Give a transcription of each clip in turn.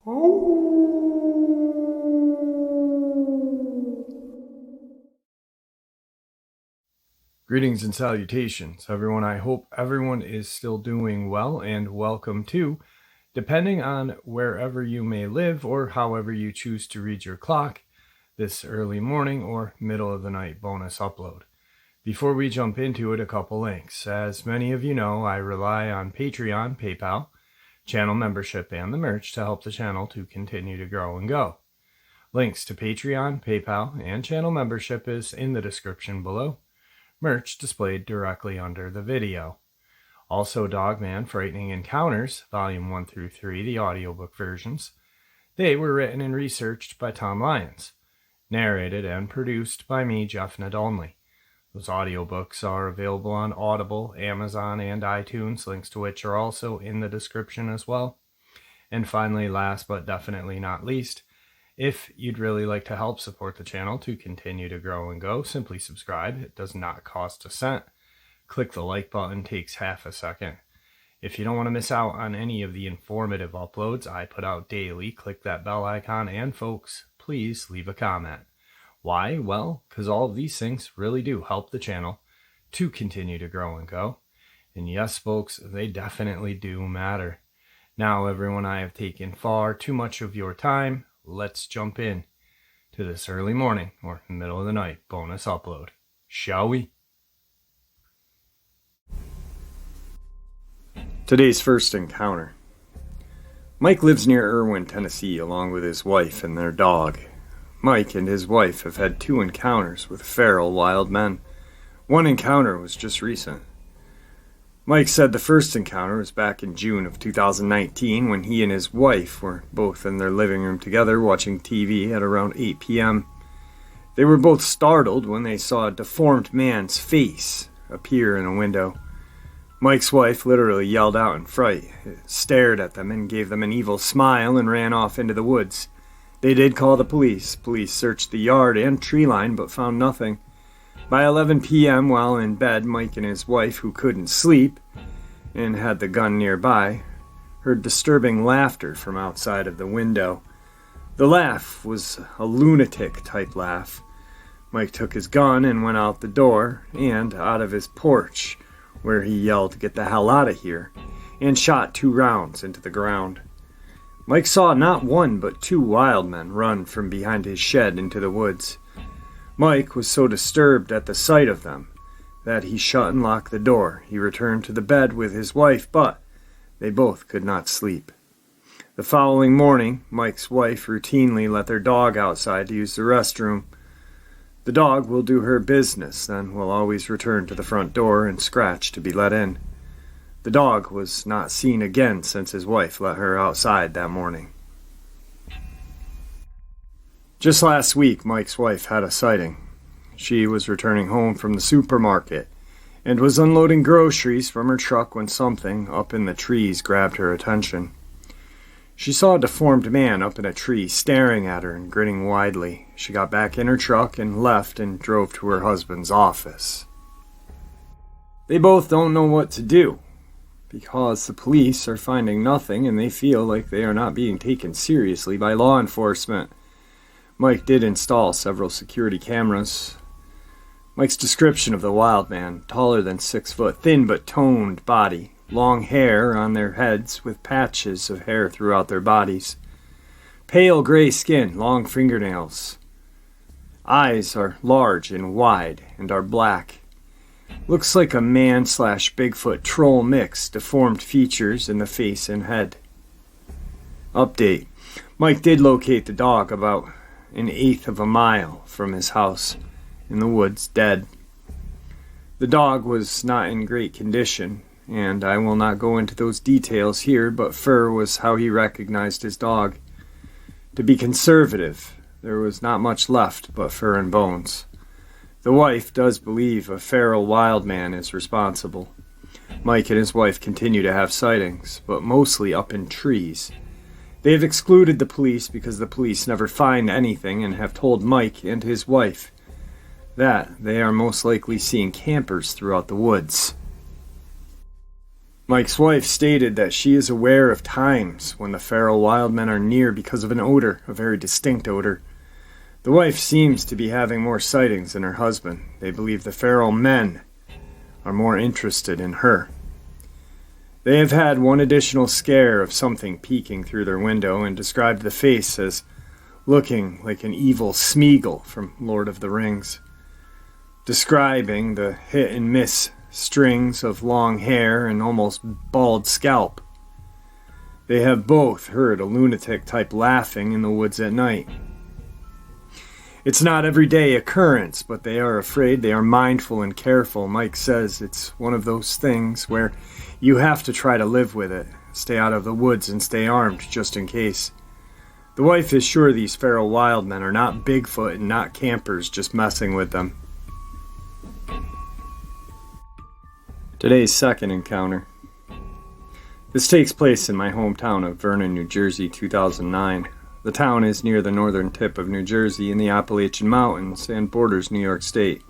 Greetings and salutations, everyone. I hope everyone is still doing well, and welcome to, depending on wherever you may live or however you choose to read your clock, this early morning or middle of the night bonus upload. Before we jump into it, a couple links. As many of you know, I rely on Patreon, PayPal, channel membership, and the merch to help the channel to continue to grow and go. Links to Patreon, PayPal, and channel membership is in the description below. Merch displayed directly under the video. Also, Dogman Frightening Encounters, Volume 1 through 3, the audiobook versions. They were written and researched by Tom Lyons, narrated and produced by me, Jeff Nadolny. Those audiobooks are available on Audible, Amazon, and iTunes, links to which are also in the description as well. And finally, last but definitely not least, if you'd really like to help support the channel to continue to grow and go, simply subscribe. It does not cost a cent. Click the like button, takes half a second. If you don't want to miss out on any of the informative uploads I put out daily, click that bell icon, and folks, please leave a comment. Why? Well, because all of these things really do help the channel to continue to grow and go. And yes, folks, they definitely do matter. Now, everyone, I have taken far too much of your time. Let's jump in to this early morning or middle of the night bonus upload, shall we? Today's first encounter. Mike lives near Irwin, Tennessee, along with his wife and their dog. Mike and his wife have had 2 encounters with feral wild men. One encounter was just recent. Mike said the first encounter was back in June of 2019 when he and his wife were both in their living room together watching TV at around 8 p.m. They were both startled when they saw a deformed man's face appear in a window. Mike's wife literally yelled out in fright, stared at them and gave them an evil smile and ran off into the woods. They did call the police. Police searched the yard and tree line but found nothing. By 11 p.m., while in bed, Mike and his wife, who couldn't sleep and had the gun nearby, heard disturbing laughter from outside of the window. The laugh was a lunatic-type laugh. Mike took his gun and went out the door and out of his porch, where he yelled, "Get the hell out of here," and shot 2 rounds into the ground. Mike saw not 1 but 2 wild men run from behind his shed into the woods. Mike was so disturbed at the sight of them that he shut and locked the door. He returned to the bed with his wife, but they both could not sleep. The following morning, Mike's wife routinely let their dog outside to use the restroom. The dog will do her business, then will always return to the front door and scratch to be let in. The dog was not seen again since his wife let her outside that morning. Just last week, Mike's wife had a sighting. She was returning home from the supermarket and was unloading groceries from her truck when something up in the trees grabbed her attention. She saw a deformed man up in a tree staring at her and grinning widely. She got back in her truck and left and drove to her husband's office. They both don't know what to do because the police are finding nothing and they feel like they are not being taken seriously by law enforcement. Mike did install several security cameras. Mike's description of the wild man: taller than 6 foot, thin but toned body, long hair on their heads with patches of hair throughout their bodies, pale gray skin, long fingernails. Eyes are large and wide and are black. Looks like a man/Bigfoot troll mix, deformed features in the face and head. Update: Mike did locate the dog about 1/8 of a mile from his house in the woods, dead. The dog was not in great condition, and I will not go into those details here, but fur was how he recognized his dog. To be conservative, there was not much left but fur and bones. The wife does believe a feral wild man is responsible. Mike and his wife continue to have sightings, but mostly up in trees. They have excluded the police because the police never find anything and have told Mike and his wife that they are most likely seeing campers throughout the woods. Mike's wife stated that she is aware of times when the feral wild men are near because of an odor, a very distinct odor. The wife seems to be having more sightings than her husband. They believe the feral men are more interested in her. They have had one additional scare of something peeking through their window and described the face as looking like an evil Smeagol from Lord of the Rings, describing the hit-and-miss strings of long hair and almost bald scalp. They have both heard a lunatic-type laughing in the woods at night. It's not everyday occurrence, but they are afraid, they are mindful and careful. Mike says it's one of those things where you have to try to live with it, stay out of the woods and stay armed just in case. The wife is sure these feral wild men are not Bigfoot and not campers just messing with them. Today's second encounter. This takes place in my hometown of Vernon, New Jersey, 2009. The town is near the northern tip of New Jersey in the Appalachian Mountains and borders New York State.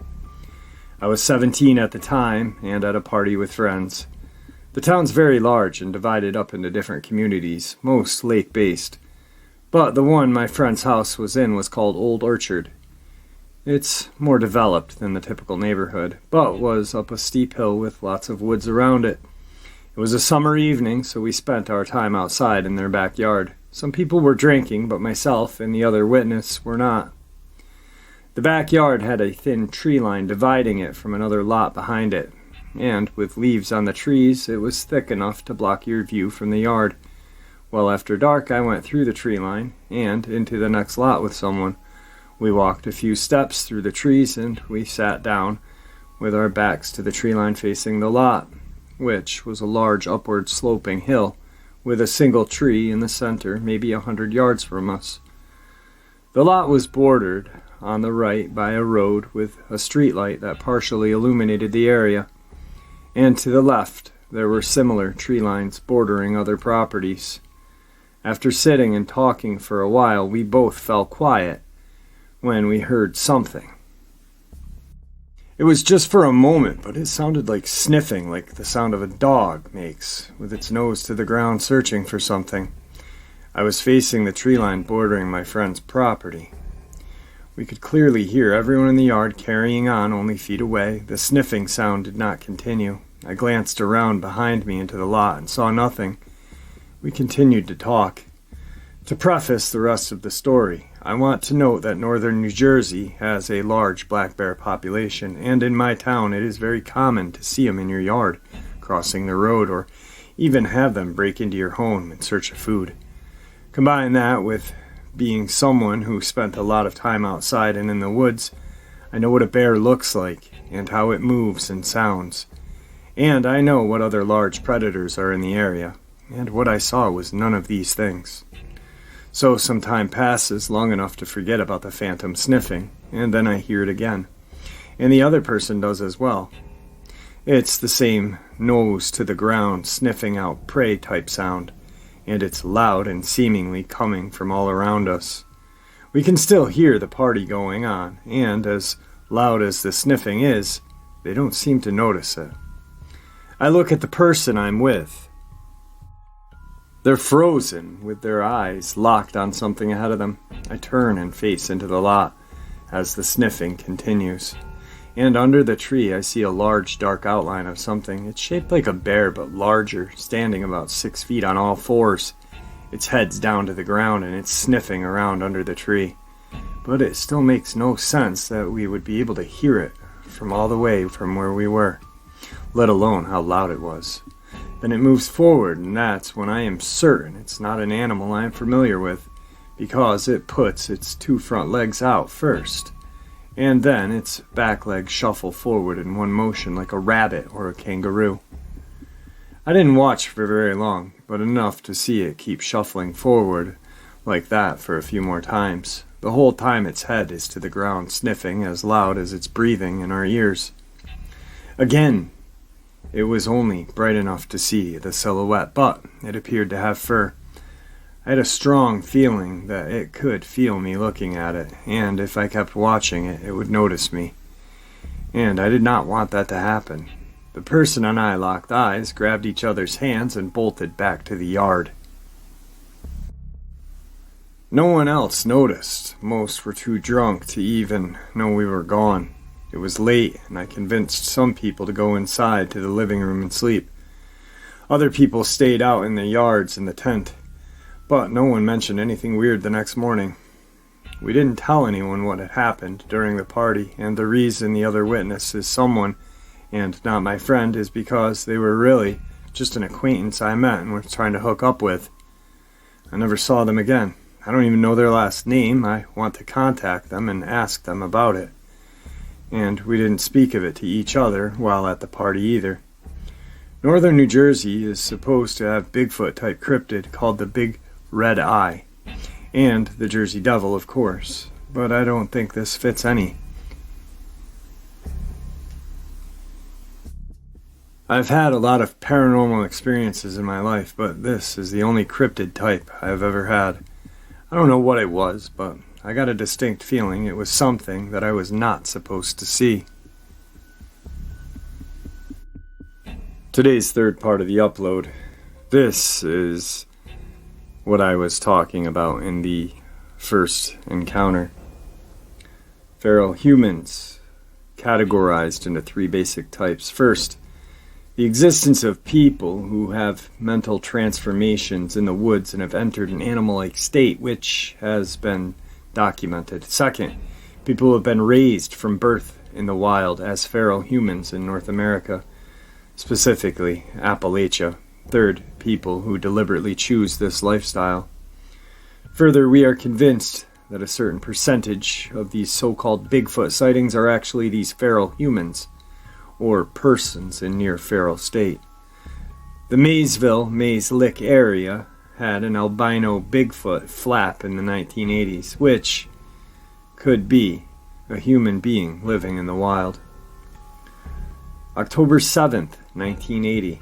I was 17 at the time and at a party with friends. The town's very large and divided up into different communities, most lake-based. But the one my friend's house was in was called Old Orchard. It's more developed than the typical neighborhood, but was up a steep hill with lots of woods around it. It was a summer evening, so we spent our time outside in their backyard. Some people were drinking, but myself and the other witness were not. The backyard had a thin tree line dividing it from another lot behind it, and with leaves on the trees, it was thick enough to block your view from the yard. Well, after dark, I went through the tree line and into the next lot with someone. We walked a few steps through the trees and we sat down with our backs to the tree line facing the lot, which was a large upward sloping hill with a single tree in the center, maybe 100 yards from us. The lot was bordered on the right by a road with a street light that partially illuminated the area, and to the left there were similar tree lines bordering other properties. After sitting and talking for a while, we both fell quiet when we heard something. It was just for a moment, but it sounded like sniffing, like the sound of a dog makes, with its nose to the ground searching for something. I was facing the tree line bordering my friend's property. We could clearly hear everyone in the yard carrying on only feet away. The sniffing sound did not continue. I glanced around behind me into the lot and saw nothing. We continued to talk. To preface the rest of the story, I want to note that northern New Jersey has a large black bear population, and in my town it is very common to see them in your yard, crossing the road, or even have them break into your home in search of food. Combine that with being someone who spent a lot of time outside and in the woods, I know what a bear looks like and how it moves and sounds. And I know what other large predators are in the area, and what I saw was none of these things. So some time passes, long enough to forget about the phantom sniffing, and then I hear it again. And the other person does as well. It's the same nose to the ground, sniffing out prey type sound, and it's loud and seemingly coming from all around us. We can still hear the party going on, and as loud as the sniffing is, they don't seem to notice it. I look at the person I'm with. They're frozen, with their eyes locked on something ahead of them. I turn and face into the lot as the sniffing continues. And under the tree I see a large dark outline of something. It's shaped like a bear, but larger, standing about 6 feet on all fours. Its head's down to the ground and it's sniffing around under the tree. But it still makes no sense that we would be able to hear it from all the way from where we were, let alone how loud it was. Then it moves forward, and that's when I am certain it's not an animal I am familiar with, because it puts its 2 front legs out first, and then its back legs shuffle forward in one motion like a rabbit or a kangaroo. I didn't watch for very long, but enough to see it keep shuffling forward like that for a few more times. The whole time its head is to the ground, sniffing as loud as it's breathing in our ears. Again, it was only bright enough to see the silhouette, but it appeared to have fur. I had a strong feeling that it could feel me looking at it, and if I kept watching it, it would notice me. And I did not want that to happen. The person and I locked eyes, grabbed each other's hands, and bolted back to the yard. No one else noticed. Most were too drunk to even know we were gone. It was late, and I convinced some people to go inside to the living room and sleep. Other people stayed out in the yards in the tent, but no one mentioned anything weird the next morning. We didn't tell anyone what had happened during the party, and the reason the other witness is someone, and not my friend, is because they were really just an acquaintance I met and was trying to hook up with. I never saw them again. I don't even know their last name. I want to contact them and ask them about it. And we didn't speak of it to each other while at the party either. Northern New Jersey is supposed to have Bigfoot-type cryptid called the Big Red Eye, and the Jersey Devil, of course, but I don't think this fits any. I've had a lot of paranormal experiences in my life, but this is the only cryptid type I've ever had. I don't know what it was, but I got a distinct feeling it was something that I was not supposed to see. Today's third part of the upload. This is what I was talking about in the first encounter. Feral humans, categorized into three basic types. First, the existence of people who have mental transformations in the woods and have entered an animal-like state, which has been documented. Second, people who have been raised from birth in the wild as feral humans in North America, specifically Appalachia. Third, people who deliberately choose this lifestyle. Further, we are convinced that a certain percentage of these so-called Bigfoot sightings are actually these feral humans, or persons in near feral state. The Mays Lick area had an albino Bigfoot flap in the 1980s, which could be a human being living in the wild. October 7th, 1980,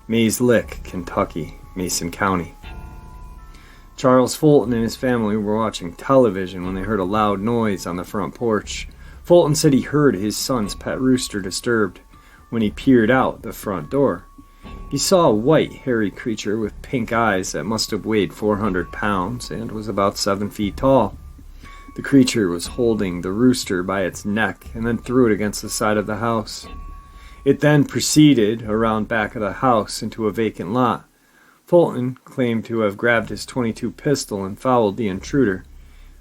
Mays Lick, Kentucky, Mason County. Charles Fulton and his family were watching television when they heard a loud noise on the front porch. Fulton said he heard his son's pet rooster disturbed. When he peered out the front door, he saw a white, hairy creature with pink eyes that must have weighed 400 pounds and was about 7 feet tall. The creature was holding the rooster by its neck and then threw it against the side of the house. It then proceeded around back of the house into a vacant lot. Fulton claimed to have grabbed his .22 pistol and followed the intruder,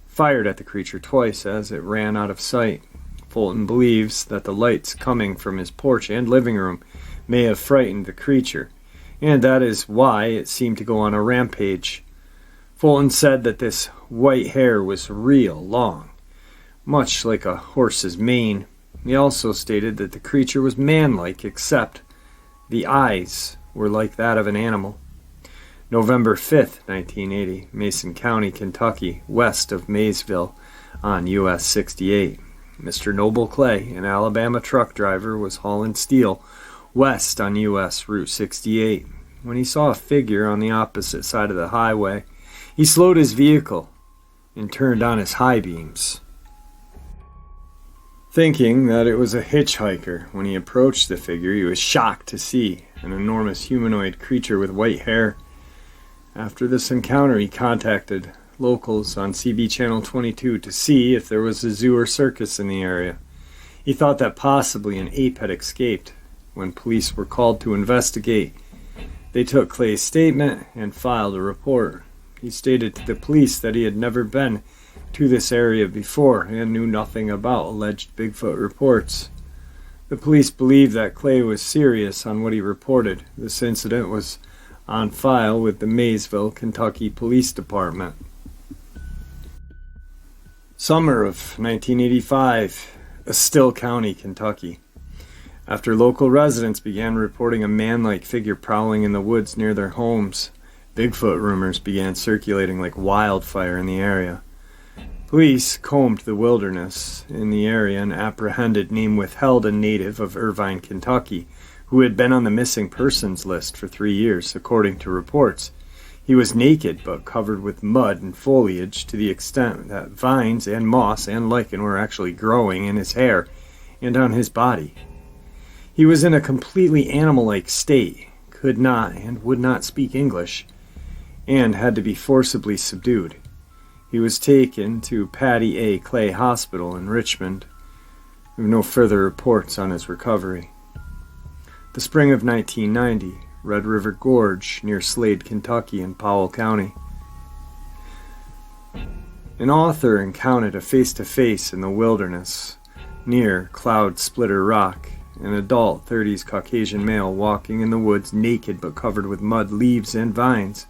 fired at the creature twice as it ran out of sight. Fulton believes that the lights coming from his porch and living room may have frightened the creature, and that is why it seemed to go on a rampage. Fulton said that this white hair was real long, much like a horse's mane. He also stated that the creature was man-like, except the eyes were like that of an animal. November 5th, 1980, Mason County, Kentucky, west of Maysville on US 68. Mr. Noble Clay, an Alabama truck driver, was hauling steel west on US Route 68. When he saw a figure on the opposite side of the highway, he slowed his vehicle and turned on his high beams, thinking that it was a hitchhiker. When he approached the figure, he was shocked to see an enormous humanoid creature with white hair. After this encounter, he contacted locals on CB Channel 22 to see if there was a zoo or circus in the area. He thought that possibly an ape had escaped. When police were called to investigate, they took Clay's statement and filed a report. He stated to the police that he had never been to this area before and knew nothing about alleged Bigfoot reports. The police believed that Clay was serious on what he reported. This incident was on file with the Maysville, Kentucky Police Department. Summer of 1985, Estill County, Kentucky. After local residents began reporting a man-like figure prowling in the woods near their homes, Bigfoot rumors began circulating like wildfire in the area. Police combed the wilderness in the area and apprehended name withheld a native of Irvine, Kentucky, who had been on the missing persons list for 3 years, according to reports. He was naked but covered with mud and foliage to the extent that vines and moss and lichen were actually growing in his hair and on his body. He was in a completely animal-like state, could not and would not speak English, and had to be forcibly subdued. He was taken to Patty A. Clay Hospital in Richmond. We have no further reports on his recovery. The spring of 1990, Red River Gorge near Slade, Kentucky in Powell County. An author encountered a face-to-face in the wilderness near Cloud Splitter Rock. An adult 30s Caucasian male walking in the woods naked but covered with mud, leaves, and vines,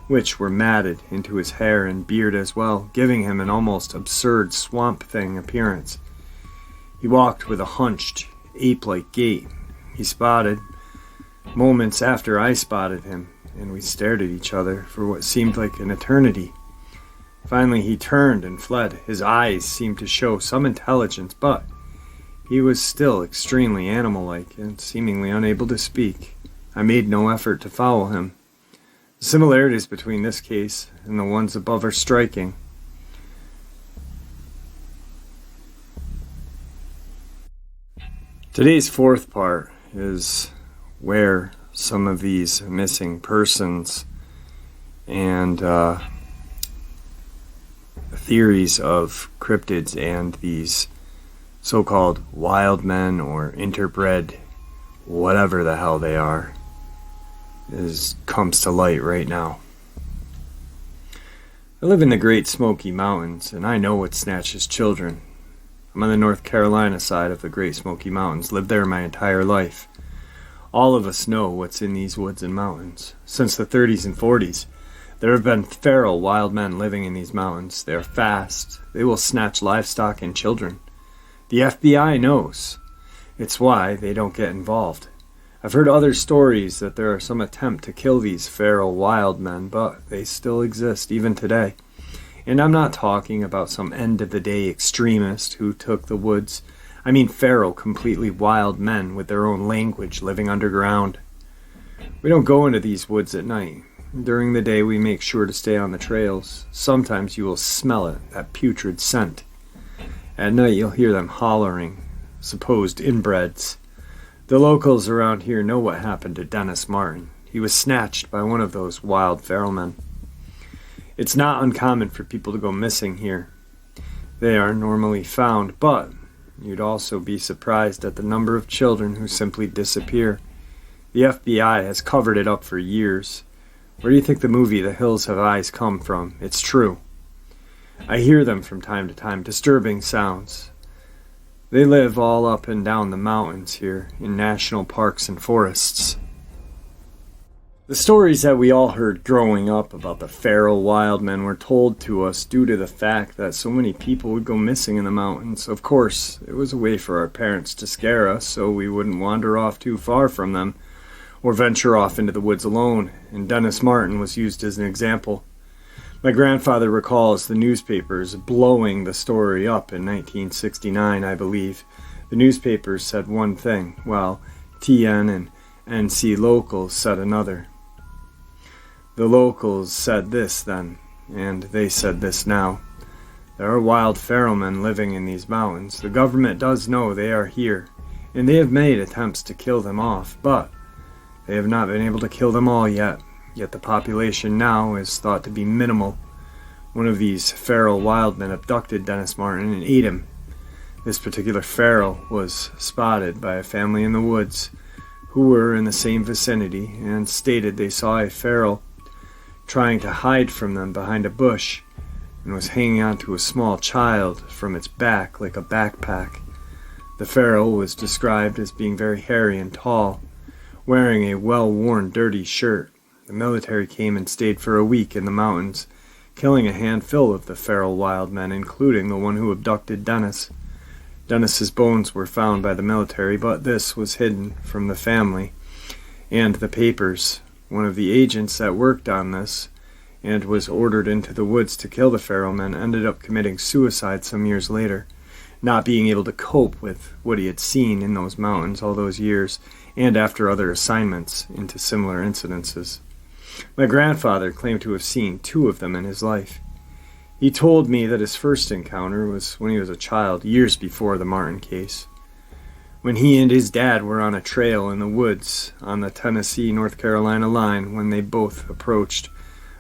which were matted into his hair and beard as well, giving him an almost absurd swamp thing appearance. He walked with a hunched, ape-like gait. He spotted, moments after I spotted him, and we stared at each other for what seemed like an eternity. Finally he turned and fled. His eyes seemed to show some intelligence, but he was still extremely animal-like and seemingly unable to speak. I made no effort to follow him. The similarities between this case and the ones above are striking. Today's fourth part is where some of these missing persons and theories of cryptids and these so-called wild men or interbred, whatever the hell they are, comes to light right now. I live in the Great Smoky Mountains, and I know what snatches children. I'm on the North Carolina side of the Great Smoky Mountains, lived there my entire life. All of us know what's in these woods and mountains. Since the 30s and 40s, there have been feral wild men living in these mountains. They are fast. They will snatch livestock and children. The FBI knows. It's why they don't get involved. I've heard other stories that there are some attempt to kill these feral wild men, but they still exist even today. And I'm not talking about some end-of-the-day extremist who took the woods. I mean feral, completely wild men with their own language living underground. We don't go into these woods at night. During the day we make sure to stay on the trails. Sometimes you will smell it, that putrid scent. At night you'll hear them hollering, supposed inbreds. The locals around here know what happened to Dennis Martin. He was snatched by one of those wild feral men. It's not uncommon for people to go missing here. They are normally found, but you'd also be surprised at the number of children who simply disappear. The FBI has covered it up for years. Where do you think the movie The Hills Have Eyes come from? It's true. I hear them from time to time, disturbing sounds. They live all up and down the mountains here, in national parks and forests. The stories that we all heard growing up about the feral wild men were told to us due to the fact that so many people would go missing in the mountains. Of course, it was a way for our parents to scare us so we wouldn't wander off too far from them or venture off into the woods alone, and Dennis Martin was used as an example. My grandfather recalls the newspapers blowing the story up in 1969, I believe. The newspapers said one thing, while TN and NC locals said another. The locals said this then, and they said this now. There are wild feral men living in these mountains. The government does know they are here, and they have made attempts to kill them off, but they have not been able to kill them all yet. Yet the population now is thought to be minimal. One of these feral wild men abducted Dennis Martin and ate him. This particular feral was spotted by a family in the woods who were in the same vicinity and stated they saw a feral trying to hide from them behind a bush and was hanging onto a small child from its back like a backpack. The feral was described as being very hairy and tall, wearing a well-worn dirty shirt. The military came and stayed for a week in the mountains, killing a handful of the feral wild men, including the one who abducted Dennis. Dennis's bones were found by the military, but this was hidden from the family and the papers. One of the agents that worked on this and was ordered into the woods to kill the feral men ended up committing suicide some years later, not being able to cope with what he had seen in those mountains all those years and after other assignments into similar incidences. My grandfather claimed to have seen 2 of them in his life. He told me that his first encounter was when he was a child, years before the Martin case. when he and his dad were on a trail in the woods on the Tennessee-North Carolina line when they both approached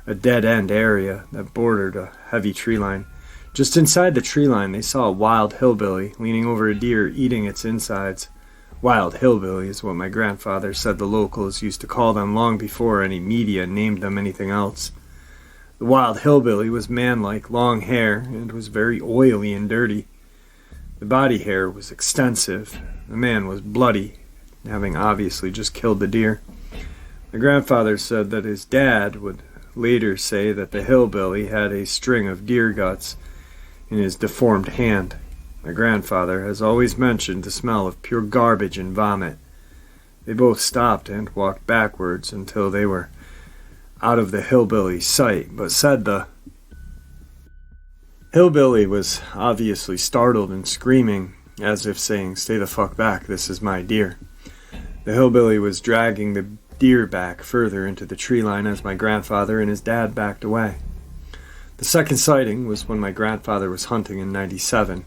a dead-end area that bordered a heavy tree line. Just inside the tree line, they saw a wild hillbilly leaning over a deer eating its insides. Wild hillbilly is what my grandfather said the locals used to call them long before any media named them anything else. The wild hillbilly was man-like, long hair, and was very oily and dirty. The body hair was extensive. The man was bloody, having obviously just killed the deer. My grandfather said that his dad would later say that the hillbilly had a string of deer guts in his deformed hand. My grandfather has always mentioned the smell of pure garbage and vomit. They both stopped and walked backwards until they were out of the hillbilly's sight, but said the hillbilly was obviously startled and screaming, as if saying, "Stay the fuck back, this is my deer." The hillbilly was dragging the deer back further into the tree line as my grandfather and his dad backed away. The second sighting was when my grandfather was hunting in '97.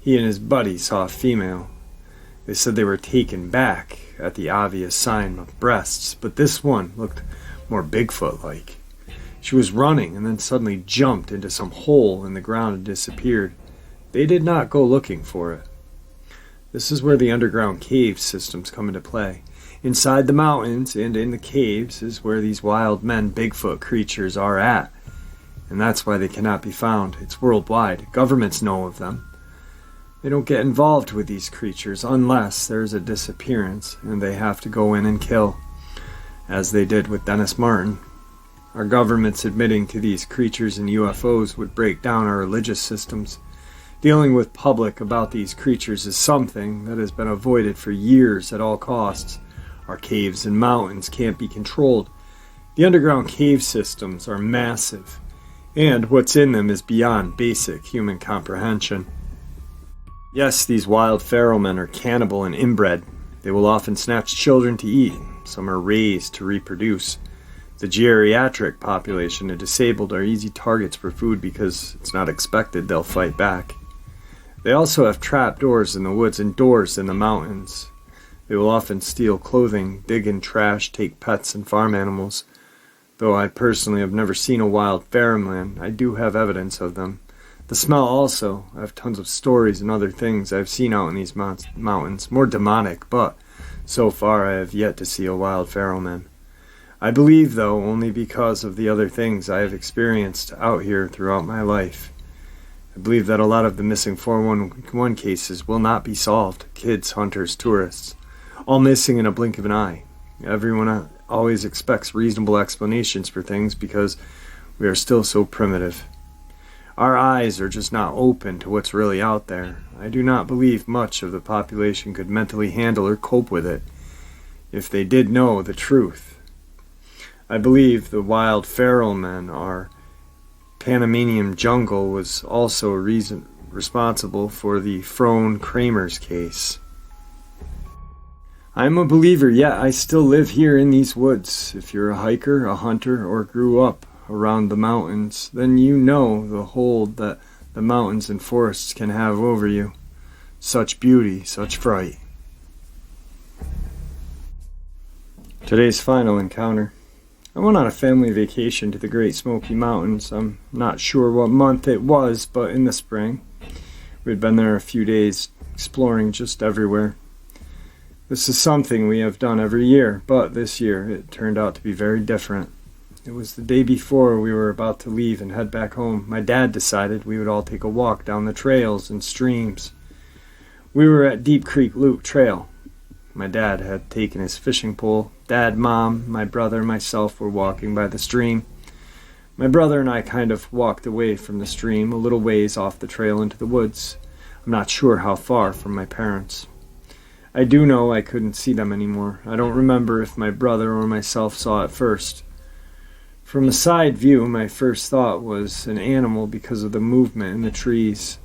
He and his buddy saw a female. They said they were taken back at the obvious sign of breasts, but this one looked more Bigfoot-like. She was running and then suddenly jumped into some hole in the ground and disappeared. They did not go looking for it. This is where the underground cave systems come into play. Inside the mountains and in the caves is where these wild men, Bigfoot creatures are at. And that's why they cannot be found. It's worldwide. Governments know of them. They don't get involved with these creatures unless there's a disappearance and they have to go in and kill, as they did with Dennis Martin. Our governments admitting to these creatures and UFOs would break down our religious systems. Dealing with public about these creatures is something that has been avoided for years at all costs. Our caves and mountains can't be controlled. The underground cave systems are massive, and what's in them is beyond basic human comprehension. Yes, these wild feral men are cannibal and inbred. They will often snatch children to eat. Some are raised to reproduce. The geriatric population and disabled are easy targets for food because it's not expected they'll fight back. They also have trap doors in the woods and doors in the mountains. They will often steal clothing, dig in trash, take pets and farm animals. Though I personally have never seen a wild feral man, I do have evidence of them. The smell also. I have tons of stories and other things I've seen out in these mountains, more demonic, but so far I have yet to see a wild feral man. I believe, though, only because of the other things I have experienced out here throughout my life. I believe that a lot of the missing 411 cases will not be solved. Kids, hunters, tourists, all missing in a blink of an eye. Everyone always expects reasonable explanations for things because we are still so primitive. Our eyes are just not open to what's really out there. I do not believe much of the population could mentally handle or cope with it if they did know the truth. I believe the wild feral men are Panamanian jungle was also a reason responsible for the Frone Kramers case. I am a believer, yet I still live here in these woods. If you're a hiker, a hunter, or grew up around the mountains, then you know the hold that the mountains and forests can have over you. Such beauty, such fright. Today's final encounter. I went on a family vacation to the Great Smoky Mountains. I'm not sure what month it was, but in the spring. We'd been there a few days, exploring just everywhere. This is something we have done every year, but this year it turned out to be very different. It was the day before we were about to leave and head back home. My dad decided we would all take a walk down the trails and streams. We were at Deep Creek Loop Trail. My dad had taken his fishing pole. Dad, Mom, my brother, and myself were walking by the stream. My brother and I kind of walked away from the stream a little ways off the trail into the woods. I'm not sure how far from my parents. I do know I couldn't see them anymore. I don't remember if my brother or myself saw it first. From a side view, my first thought was an animal because of the movement in the trees.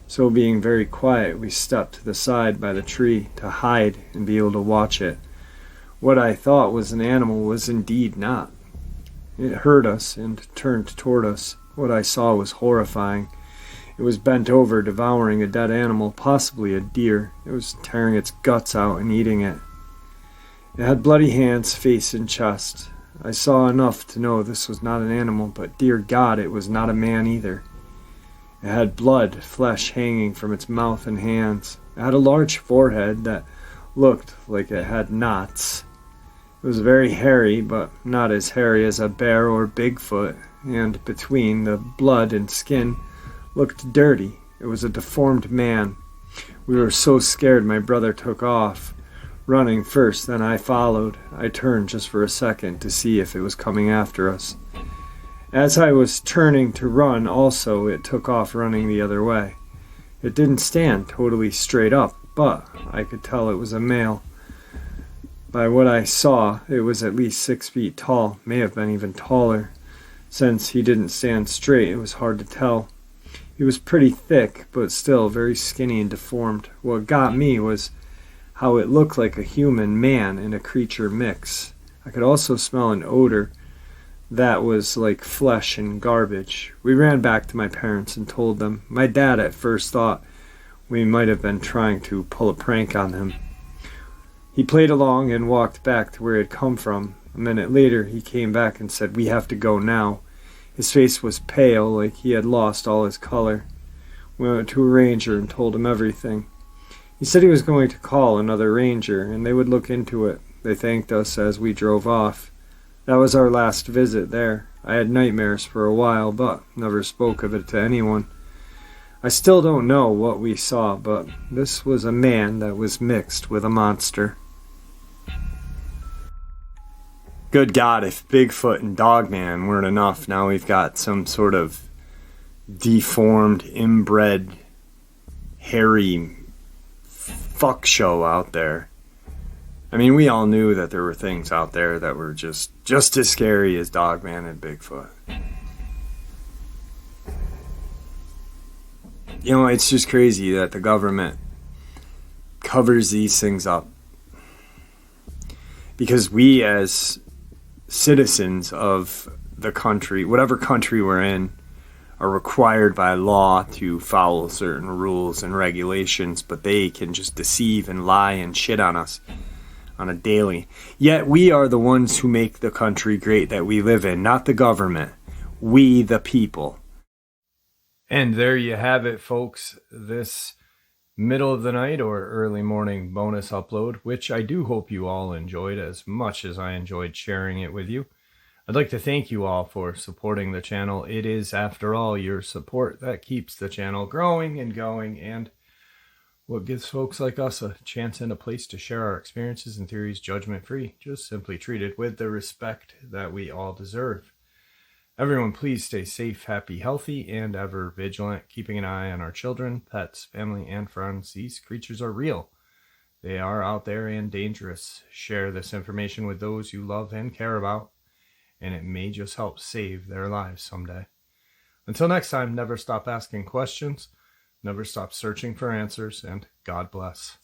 So being very quiet, we stepped to the side by the tree to hide and be able to watch it. What I thought was an animal was indeed not. It heard us and turned toward us. What I saw was horrifying. It was bent over, devouring a dead animal, possibly a deer. It was tearing its guts out and eating it. It had bloody hands, face, and chest. I saw enough to know this was not an animal, but dear God, it was not a man either. It had blood, flesh hanging from its mouth and hands. It had a large forehead that looked like it had knots. It was very hairy, but not as hairy as a bear or Bigfoot, and between the blood and skin looked dirty. It was a deformed man. We were so scared my brother took off, running first, then I followed. I turned just for a second to see if it was coming after us. As I was turning to run also, it took off running the other way. It didn't stand totally straight up, but I could tell it was a male. By what I saw, it was at least 6 feet tall, may have been even taller. Since he didn't stand straight, it was hard to tell. He was pretty thick, but still very skinny and deformed. What got me was how it looked like a human, man, and a creature mix. I could also smell an odor that was like flesh and garbage. We ran back to my parents and told them. My dad at first thought we might have been trying to pull a prank on him. He played along and walked back to where he had come from. A minute later, he came back and said, "We have to go now." His face was pale, like he had lost all his color. We went to a ranger and told him everything. He said he was going to call another ranger, and they would look into it. They thanked us as we drove off. That was our last visit there. I had nightmares for a while, but never spoke of it to anyone. I still don't know what we saw, but this was a man that was mixed with a monster. Good God, if Bigfoot and Dogman weren't enough, now we've got some sort of deformed, inbred, hairy fuck show out there. I mean, we all knew that there were things out there that were just as scary as Dogman and Bigfoot. You know, it's just crazy that the government covers these things up. Because we as citizens of the country, whatever country we're in, are required by law to follow certain rules and regulations, but they can just deceive and lie and shit on us on a daily. Yet we are the ones who make the country great that we live in, not the government. We, the people. And there you have it, folks. This middle of the night or early morning bonus upload, which I do hope you all enjoyed as much as I enjoyed sharing it with you. I'd like to thank you all for supporting the channel. It is, after all, your support that keeps the channel growing and going, and what gives folks like us a chance and a place to share our experiences and theories judgment-free, just simply treated with the respect that we all deserve. Everyone, please stay safe, happy, healthy, and ever vigilant, keeping an eye on our children, pets, family, and friends. These creatures are real. They are out there and dangerous. Share this information with those you love and care about, and it may just help save their lives someday. Until next time, never stop asking questions, never stop searching for answers, and God bless.